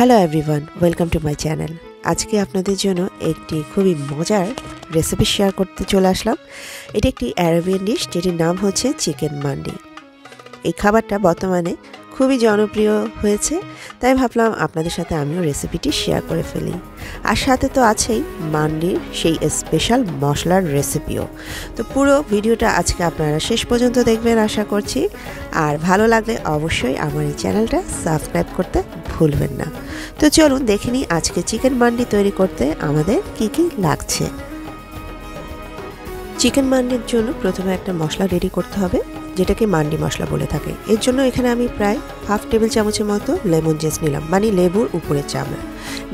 Hello everyone, welcome to my channel. আজকে আপনাদের জন্য একটি খুবই মজার রেসিপি শেয়ার করতে চলে আসলাম। এটি একটি অ্যারাবিয়ান ডিশ যেটির নাম হচ্ছে চিকেন মান্ডি। এই খাবারটা বর্তমানে খুবই জনপ্রিয় হয়েছে, তাই ভাবলাম আপনাদের সাথে আমিও রেসিপিটি শেয়ার করে ফেলি। আর সাথে তো আছেই মান্ডির সেই স্পেশাল মশলার রেসিপিও। তো পুরো ভিডিওটা আজকে আপনারা শেষ পর্যন্ত দেখবেন আশা করছি। আর ভালো লাগলে অবশ্যই আমার এই চ্যানেলটা সাবস্ক্রাইব করতে ভুলবেন না। তো চলুন দেখে নিই আজকে চিকেন মান্ডি তৈরি করতে আমাদের কি কি লাগছে। চিকেন মান্ডির জন্য প্রথমে একটা মশলা রেডি করতে হবে, যেটাকে মান্ডি মশলা বলে থাকে। এর জন্য এখানে আমি প্রায় হাফ টেবিল চামচের মতো লেমন জেস নিলাম, মানে লেবুর উপরের চামড়া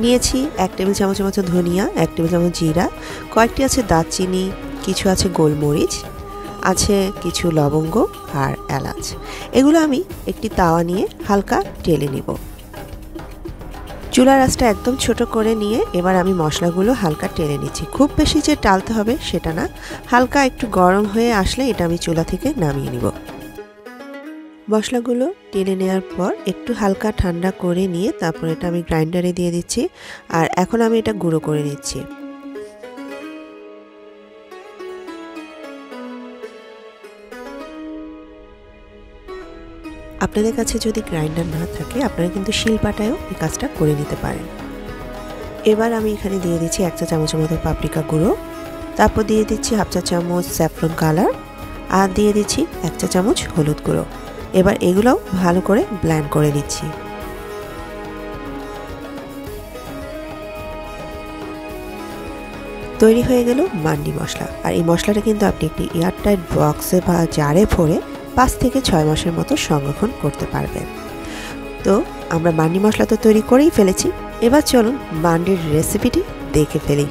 নিয়েছি। 1 টেবিল চামচের মতো ধনিয়া, 1 টেবিল চামচ জিরা, কয়েকটি আছে দারচিনি, কিছু আছে গোলমরিচ, আছে কিছু লবঙ্গ আর এলাচ। এগুলো আমি একটি তাওয়া নিয়ে হালকা টেলে নিব। চুলার আঁচটা একদম ছোট করে নিয়ে এবার আমি মশলাগুলো হালকা টেলে নিচ্ছি। খুব বেশি যে টালতে হবে সেটা না, হালকা একটু গরম হয়ে আসলে এটা আমি চুলা থেকে নামিয়ে নিব। মশলাগুলো টেলে নেওয়ার পর একটু হালকা ঠান্ডা করে নিয়ে তারপর এটা আমি গ্রাইন্ডারে দিয়ে দিচ্ছি। আর এখন আমি এটা গুঁড়ো করে নিচ্ছি। আপনাদের কাছে যদি গ্রাইন্ডার না থাকে আপনারা কিন্তু শিলপাটায়ও এই কাজটা করে নিতে পারেন। এবার আমি এখানে দিয়ে দিচ্ছি 1 চা চামচের মতো পাপরিকা গুঁড়ো, তারপর দিয়ে দিচ্ছি হাফ চা চামচ স্যাফরন কালার, আর দিয়ে দিচ্ছি 1 চা চামচ হলুদ গুঁড়ো। এবার এগুলোও ভালো করে ব্লেন্ড করে নিচ্ছি। তৈরি হয়ে গেল মান্ডি মশলা। আর এই মশলাটা কিন্তু আপনি একটি এয়ারটাইট বক্সে বা জারে ভরে 5 থেকে 6 মাসের মতো সংরক্ষণ করতে পারবেন। তো আমরা মান্ডি মশলা তো তৈরি করেই ফেলেছি, এবার চলুন মান্ডির রেসিপিটি দেখে ফেলি।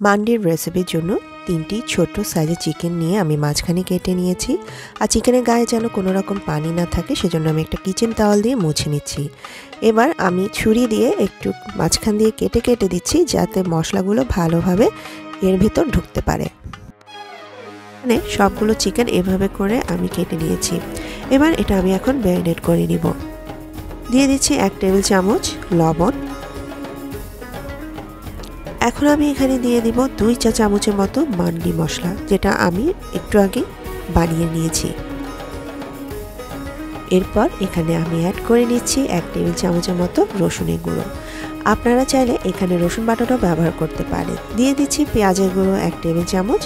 মান্ডির রেসিপির জন্য 3টি ছোট সাইজের চিকেন নিয়ে আমি মাঝখানে কেটে নিয়েছি। আর চিকেনের গায়ে যেন কোনো রকম পানি না থাকে সেজন্য আমি একটা কিচেন টাওয়াল দিয়ে মুছে নিচ্ছি। এবার আমি ছুরি দিয়ে একটু মাঝখান দিয়ে কেটে কেটে দিচ্ছি, যাতে মশলাগুলো ভালোভাবে এর ভিতর ঢুকতে পারে। মানে সবগুলো চিকেন এভাবে করে আমি কেটে নিয়েছি। এবার এটা আমি এখন ম্যারিনেট করে নিব। দিয়ে দিচ্ছি 1 টেবিল চামচ লবণ। এখন আমি এখানে দিয়ে দিব 2 চা চামচের মতো মান্ডি মশলা, যেটা আমি একটু আগে বানিয়ে নিয়েছি। এরপর এখানে আমি অ্যাড করে নিচ্ছি 1 টেবিল চামচের মতো রসুনের গুঁড়ো। আপনারা চাইলে এখানে রসুন বাটাটাও ব্যবহার করতে পারেন। দিয়ে দিচ্ছি পেঁয়াজের গুঁড়ো 1 টেবিল চামচ,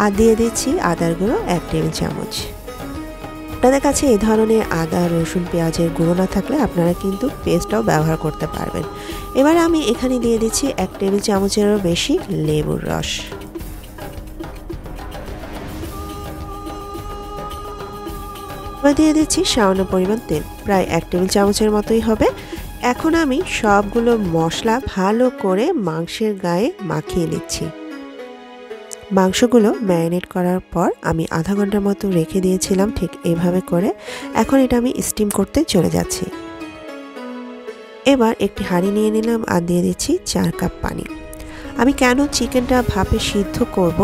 আর দিয়ে দিচ্ছি আদার গুঁড়ো 1 টেবিল চামচ। আপনাদের কাছে এই ধরনের আদা রসুন পেঁয়াজের গুঁড়ো না থাকলে আপনারা কিন্তু পেস্টটাও ব্যবহার করতে পারবেন। এবার আমি এখানে দিয়ে দিচ্ছি 1 টেবিল চামচেরও বেশি লেবুর রস। এবার দিয়ে দিচ্ছি সামান্য পরিমাণ তেল, প্রায় 1 টেবিল চামচের মতোই হবে। এখন আমি সবগুলো মশলা ভালো করে মাংসের গায়ে মাখিয়ে নিচ্ছি। মাংসগুলো ম্যারিনেট করার পর আমি আধা ঘন্টার মতো রেখে দিয়েছিলাম ঠিক এইভাবে করে। এখন এটা আমি স্টিম করতে চলে যাচ্ছি। এবার একটি হাঁড়ি নিয়ে নিলাম আর দিয়ে দিচ্ছি 4 কাপ পানি। আমি কেন চিকেনটা ভাপে সিদ্ধ করব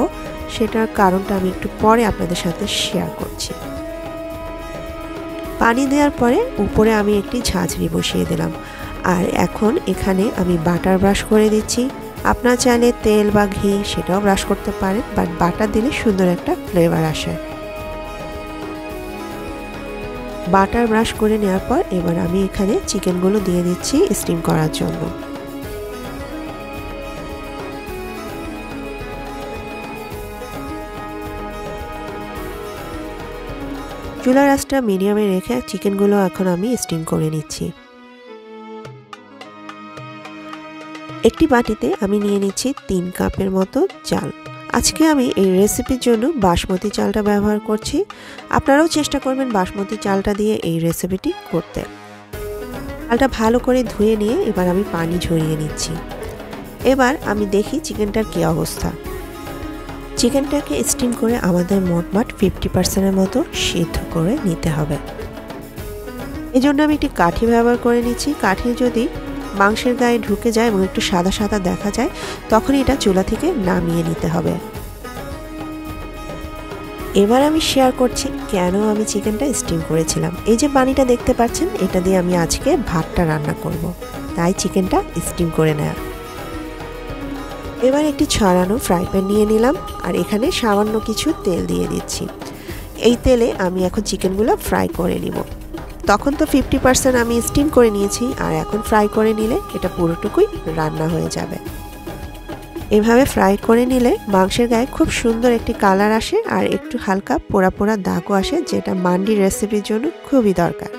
সেটার কারণটা আমি একটু পরে আপনাদের সাথে শেয়ার করছি। পানি দেওয়ার পরে উপরে আমি একটি ঝাঁঝরি বসিয়ে দিলাম। আর এখন এখানে আমি বাটার ব্রাশ করে দিচ্ছি। আপনারা চাইলে তেল বা ঘি সেটাও ব্রাশ করতে পারেন, বাট বাটার দিলে সুন্দর একটা ফ্লেভার আসে। বাটার ব্রাশ করে নেওয়ার পর এবার আমি এখানে চিকেনগুলো দিয়ে দিচ্ছি স্টিম করার জন্য। চুলার আঁচটা মিডিয়ামে রেখে চিকেনগুলো এখন আমি স্টিম করে নিচ্ছি। একটি বাটিতে আমি নিয়ে নিচ্ছি 3 কাপের মতো চাল। আজকে আমি এই রেসিপির জন্য বাসমতি চালটা ব্যবহার করছি। আপনারাও চেষ্টা করবেন বাসমতি চালটা দিয়ে এই রেসিপিটি করতে। চালটা ভালো করে ধুয়ে নিয়ে এবার আমি পানি ঝরিয়ে নিচ্ছি। এবার আমি দেখি চিকেনটার কী অবস্থা। চিকেনটাকে স্টিম করে আমাদের মোটমাট 50% মতো সিদ্ধ করে নিতে হবে। এই জন্য আমি একটি কাঠি ব্যবহার করে নিচ্ছি। কাঠি যদি মাংসের গায়ে ঢুকে যায় এবং একটু সাদা সাদা দেখা যায় তখন এটা চুলা থেকে নামিয়ে নিতে হবে। এবার আমি শেয়ার করছি কেন আমি চিকেনটা স্টিম করেছিলাম। এই যে পানিটা দেখতে পাচ্ছেন, এটা দিয়ে আমি আজকে ভাতটা রান্না করব, তাই চিকেনটা স্টিম করে নেওয়া। এবার একটি ছড়ানো ফ্রাই প্যান নিয়ে নিলাম আর এখানে সামান্য কিছু তেল দিয়ে দিচ্ছি। এই তেলে আমি এখন চিকেনগুলো ফ্রাই করে নিব। তখন তো 50% আমি স্টিম করে নিয়েছি, আর এখন ফ্রাই করে নিলে এটা পুরোটুকুই রান্না হয়ে যাবে। এভাবে ফ্রাই করে নিলে মাংসের গায়ে খুব সুন্দর একটি কালার আসে আর একটু হালকা পোড়া পোড়া দাগও আসে, যেটা মান্ডি রেসিপির জন্য খুবই দরকার।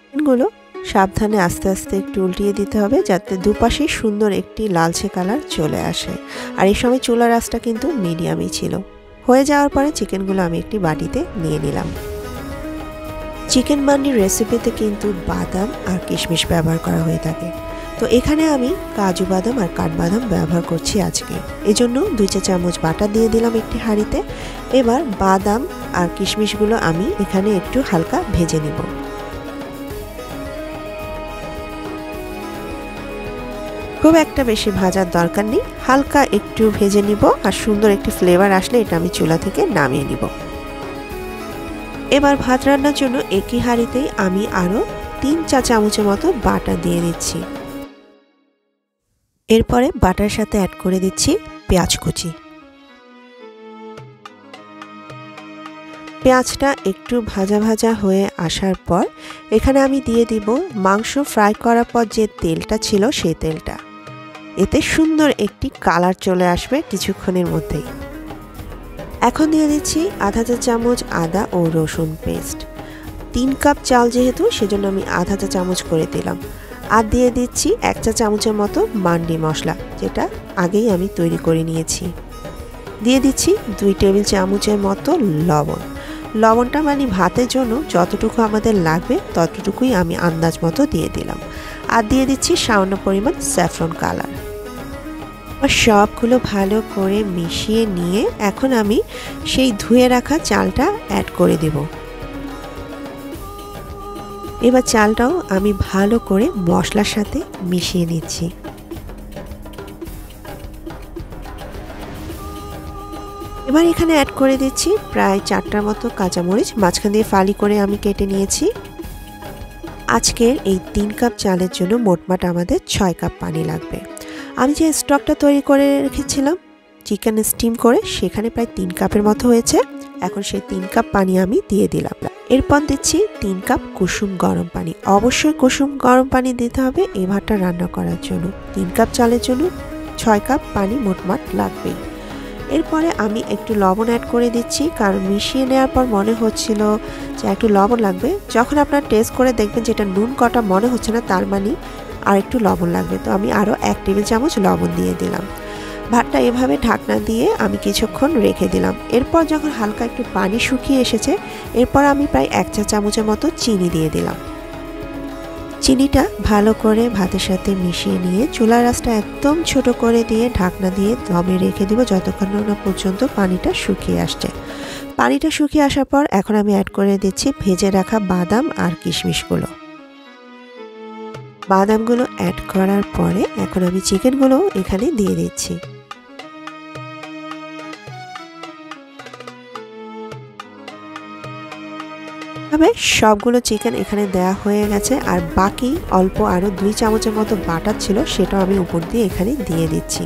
চিকেনগুলো সাবধানে আস্তে আস্তে একটু উল্টিয়ে দিতে হবে, যাতে দুপাশেই সুন্দর একটি লালচে কালার চলে আসে। আর এই সময় চুলার আঁচটা কিন্তু মিডিয়ামই ছিল। হয়ে যাওয়ার পরে চিকেনগুলো আমি একটি বাটিতে নিয়ে নিলাম। চিকেন মান্ডি রেসিপিতে কিন্তু বাদাম আর কিশমিশ ব্যবহার করা হয়ে থাকে, তো এখানে আমি কাজু বাদাম আর কাঠবাদাম ব্যবহার করছি আজকে। এজন্য 2 চা চামচ বাটার দিয়ে দিলাম একটি হাঁড়িতে। এবার বাদাম আর কিশমিশগুলো আমি এখানে একটু হালকা ভেজে নিব। খুব একটা বেশি ভাজার দরকার নেই, হালকা একটু ভেজে নিব, আর সুন্দর একটি ফ্লেভার আসলে এটা আমি চুলা থেকে নামিয়ে নিব। এবার ভাত রান্নার জন্য একই হাঁড়িতেই আমি আরও 3 চা চামচের মতো বাটার দিয়ে দিচ্ছি। এরপরে বাটার সাথে অ্যাড করে দিচ্ছি পেঁয়াজ কুচি। পেঁয়াজটা একটু ভাজা ভাজা হয়ে আসার পর এখানে আমি দিয়ে দিব মাংস ফ্রাই করার পর যে তেলটা ছিল সেই তেলটা। এতে সুন্দর একটি কালার চলে আসবে কিছুক্ষণের মধ্যেই। এখন দিয়ে দিচ্ছি আধা চা চামচ আদা ও রসুন পেস্ট। 3 কাপ চাল যেহেতু, সেজন্য আমি আধা চা চামচ করে দিলাম। আর দিয়ে দিচ্ছি 1 চা চামচের মতো মান্ডি মশলা, যেটা আগেই আমি তৈরি করে নিয়েছি। দিয়ে দিচ্ছি 2 টেবিল চামচের মতো লবণ। লবণটা মানে ভাতের জন্য যতটুকু আমাদের লাগবে ততটুকুই আমি আন্দাজ মতো দিয়ে দিলাম। আর দিয়ে দিচ্ছি সামান্য পরিমাণ স্যাফরন কালার। সবগুলো ভালো করে মিশিয়ে নিয়ে এখন আমি সেই ধুয়ে রাখা চালটা অ্যাড করে দেব। এবার চালটাও আমি ভালো করে মশলার সাথে মিশিয়ে নিচ্ছি। এবার এখানে অ্যাড করে দিচ্ছি প্রায় 4টার মতো কাঁচামরিচ, মাঝখান দিয়ে ফালি করে আমি কেটে নিয়েছি। আজকের এই 3 কাপ চালের জন্য মোটমাট আমাদের 6 কাপ পানি লাগবে। আমি যে স্টকটা তৈরি করে রেখেছিলাম চিকেন স্টিম করে, সেখানে প্রায় 3 কাপের মতো হয়েছে। এখন সেই 3 কাপ পানি আমি দিয়ে দিলাম। এরপর দিচ্ছি 3 কাপ কুসুম গরম পানি। অবশ্যই কুসুম গরম পানি দিতে হবে এই ভাতটা রান্না করার জন্য। 3 কাপ চালের জন্য 6 কাপ পানি মোটমাট লাগবেই। এরপরে আমি একটু লবণ অ্যাড করে দিচ্ছি, কারণ মিশিয়ে নেওয়ার পর মনে হচ্ছিল যে একটু লবণ লাগবে। যখন আপনার টেস্ট করে দেখবেন যেটা নুন কটা মনে হচ্ছে না, তার মানে আর একটু লবণ লাগবে। তো আমি আরও 1 টেবিল চামচ লবণ দিয়ে দিলাম। ভাতটা এভাবে ঢাকনা দিয়ে আমি কিছুক্ষণ রেখে দিলাম। এরপর যখন হালকা একটু পানি শুকিয়ে এসেছে, এরপর আমি প্রায় 1 চা চামচের মতো চিনি দিয়ে দিলাম। চিনিটা ভালো করে ভাতের সাথে মিশিয়ে নিয়ে চুলার আঁচটা একদম ছোট করে দিয়ে ঢাকনা দিয়ে দমে রেখে দিব যতক্ষণ না পর্যন্ত পানিটা শুকিয়ে আসছে। পানিটা শুকিয়ে আসার পর এখন আমি অ্যাড করে দিচ্ছি ভেজে রাখা বাদাম আর কিশমিশগুলো। বাদামগুলো অ্যাড করার পরে এখন আমি চিকেনগুলো এখানে দিয়ে দিচ্ছি। তবে সবগুলো চিকেন এখানে দেয়া হয়ে গেছে, আর বাকি অল্প আরও 2 চামচের মতো বাটার ছিল, সেটাও আমি উপর দিয়ে এখানে দিয়ে দিচ্ছি।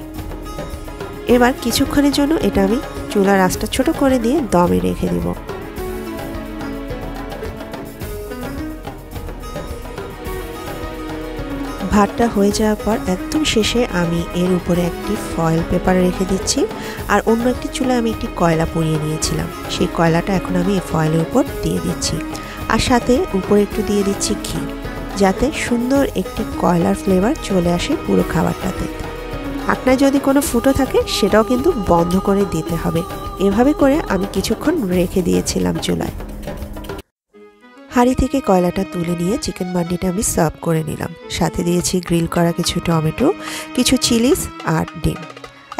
এবার কিছুক্ষণের জন্য এটা আমি চুলার আঁচটা ছোট করে দিয়ে দমে রেখে দিব। ভাতটা হয়ে যাওয়ার পর একদম শেষে আমি এর উপরে একটি ফয়েল পেপার রেখে দিচ্ছি, আর অন্য একটি চুলায় আমি একটি কয়লা পুড়িয়ে নিয়েছিলাম, সেই কয়লাটা এখন আমি এই ফয়েলের উপর দিয়ে দিচ্ছি। আর সাথে উপরে একটু দিয়ে দিচ্ছি ঘি, যাতে সুন্দর একটি কয়লার ফ্লেভার চলে আসে পুরো খাবারটাতে। ঢাকনায় যদি কোনো ফুটো থাকে সেটাও কিন্তু বন্ধ করে দিতে হবে। এভাবে করে আমি কিছুক্ষণ রেখে দিয়েছিলাম চুলায়। হাঁড়ি থেকে কয়লাটা তুলে নিয়ে চিকেন মান্ডিটা আমি সার্ভ করে নিলাম। সাথে দিয়েছি গ্রিল করা কিছু টমেটো, কিছু চিলিস আর ডিম।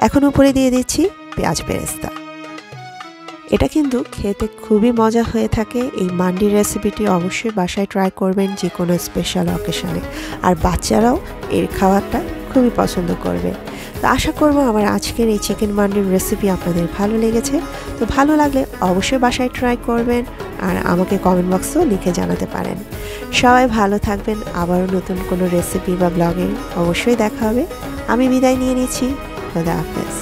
এখন উপরে দিয়ে দিচ্ছি পেঁয়াজ বেরেস্তা। এটা কিন্তু খেতে খুবই মজা হয়ে থাকে। এই মান্ডি রেসিপিটি অবশ্যই বাসায় ট্রাই করবেন যে কোনো স্পেশাল অকেশনে, আর বাচ্চারাও এর খাবারটা খুবই পছন্দ করবে। তো আশা করব আমার আজকের এই চিকেন মান্ডির রেসিপি আপনাদের ভালো লেগেছে। তো ভালো লাগলে অবশ্যই বাসায় ট্রাই করবেন আর আমাকে কমেন্ট বক্সেও লিখে জানাতে পারেন। সবাই ভালো থাকবেন। আবারও নতুন কোনো রেসিপি বা ব্লগে অবশ্যই দেখা হবে। আমি বিদায় নিয়ে নিচ্ছি। খোদা হাফেজ।